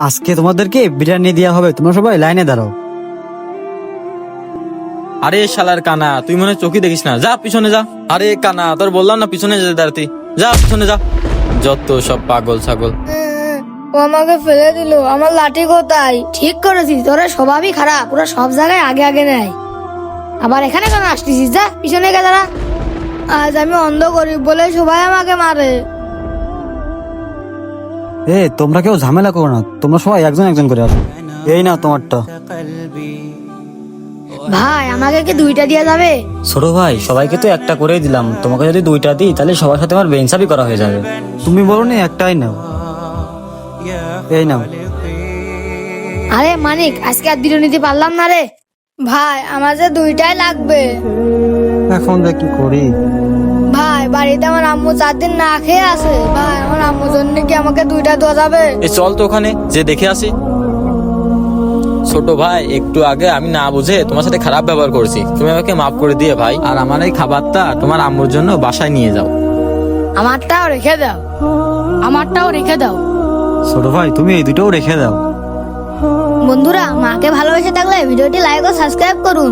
আজকে তোমাদেরকে বিরিয়ানি দেওয়া হবে, তোমরা সবাই লাইনে দাঁড়াও। আরে শালার কানা, তুই মনে হয় চোখই দেখিস না, যা পিছনে যা। আরে কানা, তোর বললাম না পিছনে যেতে দাঁড়াতে, যা পিছনে যা। যত সব পাগল ছাগল। ও আমাকে ফেলে দিল, আমার লাঠি কোথায়? ঠিক করেছিস, তোরা স্বভাবই খারাপ, ওরা সব জায়গায় আগে আগে নেয়। আবার এখানে কেন আসতেছিস? যা পিছনে গে দাঁড়া। আজ আমি অন্ধ গরিব বলে সবাই আমাকে মারে। তোমরা কেউ ঝামেলা করো না, তোমরা সবাই একজন একজন করে আসো। এই না তোমারটা। ভাই আমাকে কি দুইটা দিয়ে যাবে? ছোট ভাই, সবাইকে তো একটা করেই দিলাম, তোমাকে যদি দুইটা দিই তাহলে সবার সাথে আমার বেইনসাফি করা হয়ে যাবে। তুমি বলো নি একটাই নাও, এই নাও। আরে মানিক, আজকে আর বিরিয়ানি নিতে পারলাম না রে। ভাই আমার যে দুইটাই লাগবে। এখন যে কি করি? ভাই বাড়িতে আমার আম্মু 4 দিন না খেয়ে আছে। ভাই আমার আম্মুর জন্য কি আমাকে দুইটা দেওয়া যাবে? এ চল তো ওখানে যে দেখে আসি। ছোট ভাই, একটু আগে আমি না বুঝে তোমার সাথে খারাপ ব্যবহার করছি, তুমি আমাকে মাফ করে দিয়ে ভাই। আর আমার এই খাবারটা তোমার আম্মুর জন্য বাসায় নিয়ে যাও। আমারটাও রেখে দাও। আমারটাও রেখে দাও। ছোট ভাই, তুমি এই দুটোও রেখে দাও। বন্ধুরা, মাকে ভালোবেসে থাকলে ভিডিওটি লাইক ও সাবস্ক্রাইব করুন।